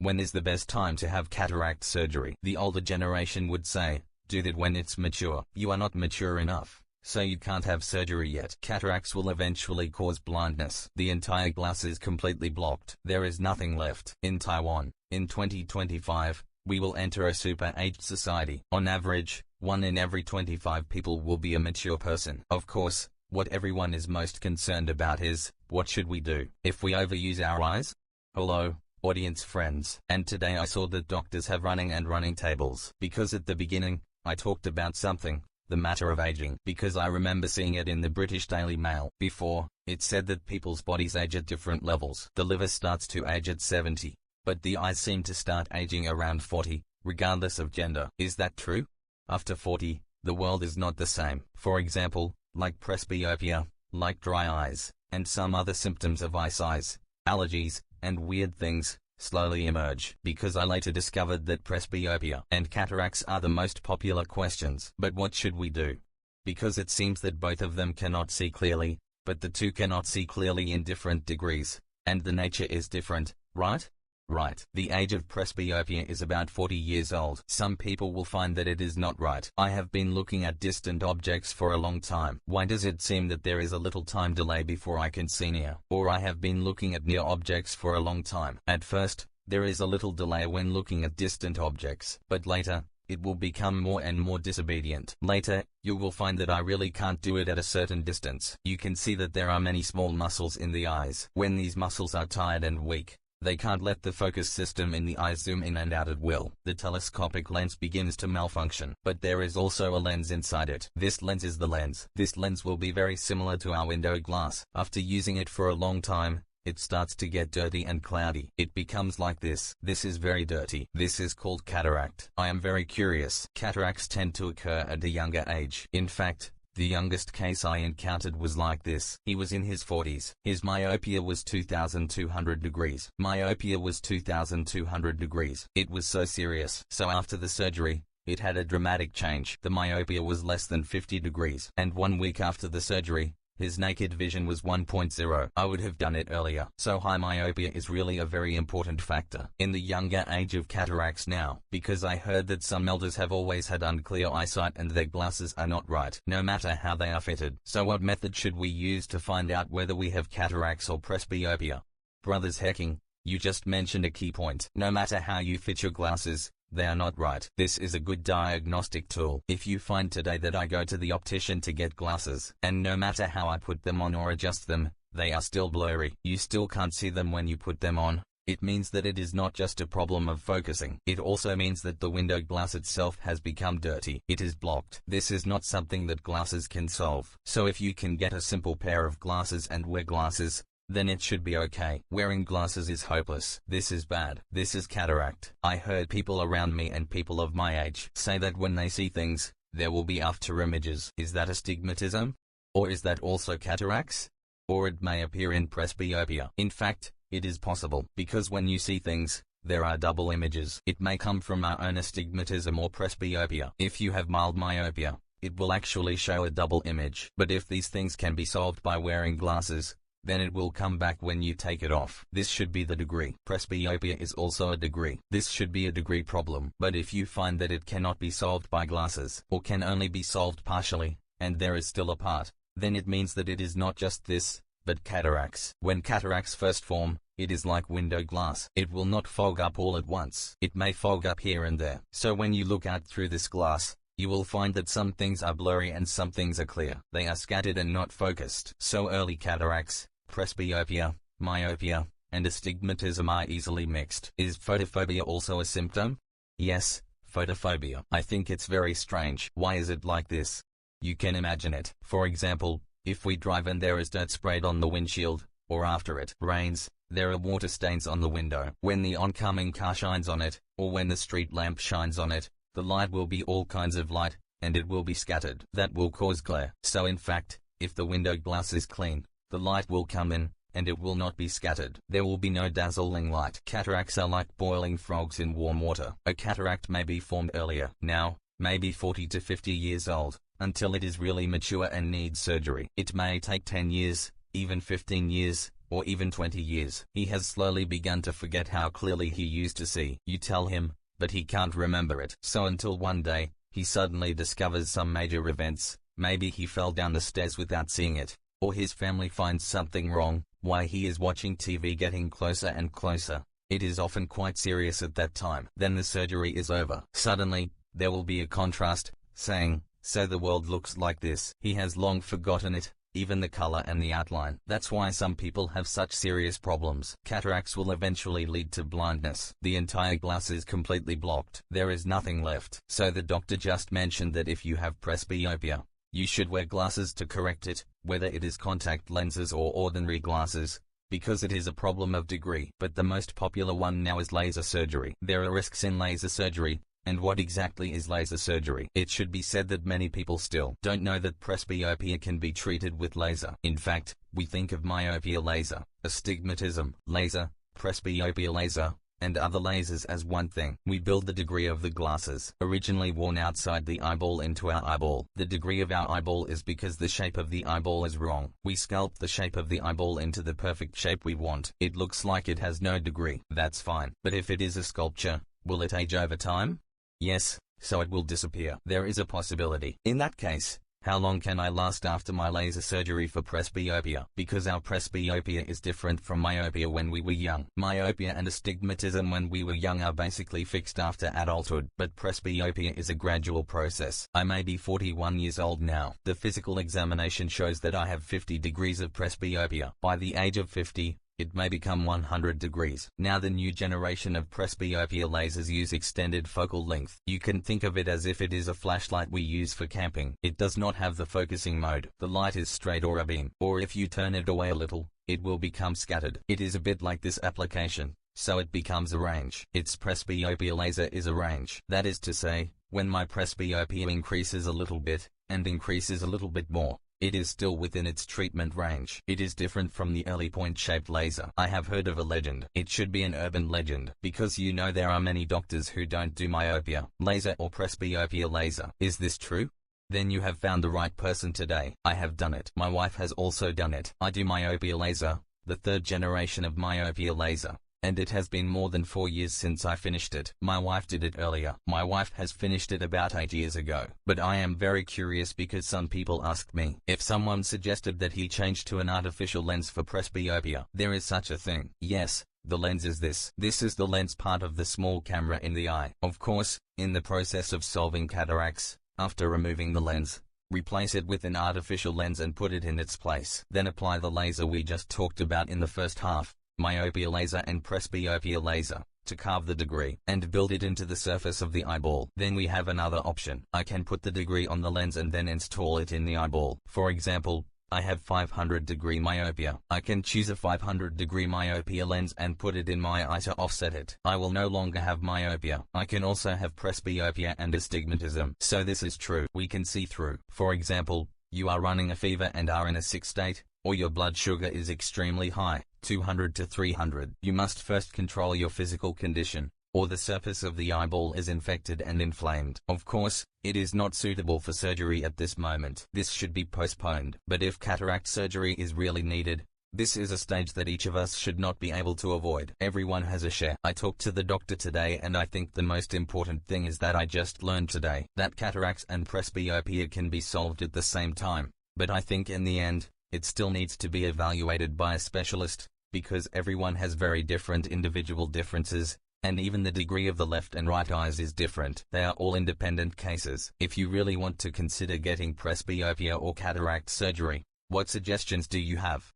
When is the best time to have cataract surgery? The older generation would say, do that when it's mature. You are not mature enough, so you can't have surgery yet. Cataracts will eventually cause blindness. The entire glass is completely blocked. There is nothing left. In Taiwan, in 2025, we will enter a super-aged society. On average, 1 in every 25 people will be a mature person. Of course, what everyone is most concerned about is, what should we do if we overuse our eyes? Hello, audience friends. And today I saw that doctors have running tables. Because at the beginning, I talked about something, the matter of aging, because I remember seeing it in the British Daily Mail. Before, it said that people's bodies age at different levels. The liver starts to age at 70, but the eyes seem to start aging around 40, regardless of gender. Is that true? After 40, the world is not the same. For example, like presbyopia, like dry eyes, and some other symptoms of eye size, allergies, and weird things, slowly emerge. Because I later discovered that presbyopia and cataracts are the most popular questions. But what should we do? Because it seems that both of them cannot see clearly, but the two cannot see clearly in different degrees, and the nature is different, right? Right. The age of presbyopia is about 40 years old. Some people will find that it is not right. I have been looking at distant objects for a long time. Why does it seem that there is a little time delay before I can see near? Or I have been looking at near objects for a long time. At first, there is a little delay when looking at distant objects, but later, it will become more and more disobedient. Later, you will find that I really can't do it at a certain distance. You can see that there are many small muscles in the eyes. When these muscles are tired and weak, they can't let the focus system in the eye zoom in and out at will. The telescopic lens begins to malfunction. But there is also a lens inside it. This lens is the lens. This lens will be very similar to our window glass. After using it for a long time, it starts to get dirty and cloudy. It becomes like this. This is very dirty. This is called cataract. I am very curious. Cataracts tend to occur at a younger age. In fact, the youngest case I encountered was like this. He was in his 40s. His myopia was 2,200 degrees. Myopia was 2,200 degrees. It was so serious. So after the surgery, it had a dramatic change. The myopia was less than 50 degrees. And 1 week after the surgery, his naked vision was 1.0. I would have done it earlier. So high myopia is really a very important factor in the younger age of cataracts now, because I heard that some elders have always had unclear eyesight and their glasses are not right, no matter how they are fitted. So what method should we use to find out whether we have cataracts or presbyopia? Brothers Hecking, you just mentioned a key point. No matter how you fit your glasses, they are not right. This is a good diagnostic tool. If you find today that I go to the optician to get glasses, and no matter how I put them on or adjust them, they are still blurry, you still can't see them when you put them on, it means that it is not just a problem of focusing. It also means that the window glass itself has become dirty. It is blocked. This is not something that glasses can solve. So if you can get a simple pair of glasses and wear glasses, then it should be okay. Wearing glasses is hopeless. This is bad. This is cataract. I heard people around me and people of my age say that when they see things, there will be after images. Is that astigmatism? Or is that also cataracts? Or it may appear in presbyopia. In fact, it is possible, because when you see things, there are double images. It may come from our own astigmatism or presbyopia. If you have mild myopia, it will actually show a double image. But if these things can be solved by wearing glasses, then it will come back when you take it off. This should be the degree. Presbyopia is also a degree. This should be a degree problem. But if you find that it cannot be solved by glasses, or can only be solved partially, and there is still a part, then it means that it is not just this, but cataracts. When cataracts first form, it is like window glass. It will not fog up all at once. It may fog up here and there. So when you look out through this glass, you will find that some things are blurry and some things are clear. They are scattered and not focused. So early cataracts, presbyopia, myopia, and astigmatism are easily mixed. Is photophobia also a symptom? Yes, photophobia. I think it's very strange. Why is it like this? You can imagine it. For example, if we drive and there is dirt sprayed on the windshield, or after it rains, there are water stains on the window. When the oncoming car shines on it, or when the street lamp shines on it, the light will be all kinds of light, and it will be scattered. That will cause glare. So in fact, if the window glass is clean, the light will come in, and it will not be scattered. There will be no dazzling light. Cataracts are like boiling frogs in warm water. A cataract may be formed earlier, now, maybe 40 to 50 years old, until it is really mature and needs surgery. It may take 10 years, even 15 years, or even 20 years. He has slowly begun to forget how clearly he used to see. You tell him, but he can't remember it. So until one day, he suddenly discovers some major events. Maybe he fell down the stairs without seeing it, or his family finds something wrong, while he is watching TV getting closer and closer. It is often quite serious at that time. Then the surgery is over. Suddenly, there will be a contrast, saying, "So the world looks like this." He has long forgotten it, even the color and the outline. That's why some people have such serious problems. Cataracts will eventually lead to blindness. The entire glass is completely blocked. There is nothing left. So the doctor just mentioned that if you have presbyopia, you should wear glasses to correct it, whether it is contact lenses or ordinary glasses, because it is a problem of degree. But the most popular one now is laser surgery. There are risks in laser surgery. And what exactly is laser surgery? It should be said that many people still don't know that presbyopia can be treated with laser. In fact, we think of myopia laser, astigmatism laser, presbyopia laser, and other lasers as one thing. We build the degree of the glasses, originally worn outside the eyeball, into our eyeball. The degree of our eyeball is because the shape of the eyeball is wrong. We sculpt the shape of the eyeball into the perfect shape we want. It looks like it has no degree. That's fine. But if it is a sculpture, will it age over time? Yes, so it will disappear. There is a possibility. In that case, how long can I last after my laser surgery for presbyopia? Because our presbyopia is different from myopia when we were young. Myopia and astigmatism when we were young are basically fixed after adulthood, but presbyopia is a gradual process. I may be 41 years old now. The physical examination shows that I have 50 degrees of presbyopia. By the age of 50, it may become 100 degrees. Now the new generation of presbyopia lasers use extended focal length. You can think of it as if it is a flashlight we use for camping. It does not have the focusing mode. The light is straight or a beam, or if you turn it away a little, it will become scattered. It is a bit like this application, so it becomes a range. Its presbyopia laser is a range. That is to say, when my presbyopia increases a little bit, and increases a little bit more, it is still within its treatment range. It is different from the early point-shaped laser. I have heard of a legend. It should be an urban legend, because you know there are many doctors who don't do myopia laser or presbyopia laser. Is this true? Then you have found the right person today. I have done it. My wife has also done it. I do myopia laser, the third generation of myopia laser, and it has been more than 4 years since I finished it. My wife did it earlier. My wife has finished it about 8 years ago. But I am very curious because some people asked me if someone suggested that he changed to an artificial lens for presbyopia. There is such a thing. Yes, the lens is this. This is the lens part of the small camera in the eye. Of course, in the process of solving cataracts, after removing the lens, replace it with an artificial lens and put it in its place. Then apply the laser we just talked about in the first half, myopia laser and presbyopia laser, to carve the degree and build it into the surface of the eyeball. Then we have another option. I can put the degree on the lens and then install it in the eyeball. For example, I have 500 degree myopia. I can choose a 500 degree myopia lens and put it in my eye to offset it. I will no longer have myopia. I can also have presbyopia and astigmatism. So this is true. We can see through. For example, you are running a fever and are in a sick state, or your blood sugar is extremely high, 200 to 300. You must first control your physical condition, or the surface of the eyeball is infected and inflamed. Of course, it is not suitable for surgery at this moment. This should be postponed. But if cataract surgery is really needed, this is a stage that each of us should not be able to avoid. Everyone has a share. I talked to the doctor today and I think the most important thing is that I just learned today that cataracts and presbyopia can be solved at the same time. But I think in the end, it still needs to be evaluated by a specialist, because everyone has very different individual differences, and even the degree of the left and right eyes is different. They are all independent cases. If you really want to consider getting presbyopia or cataract surgery, what suggestions do you have?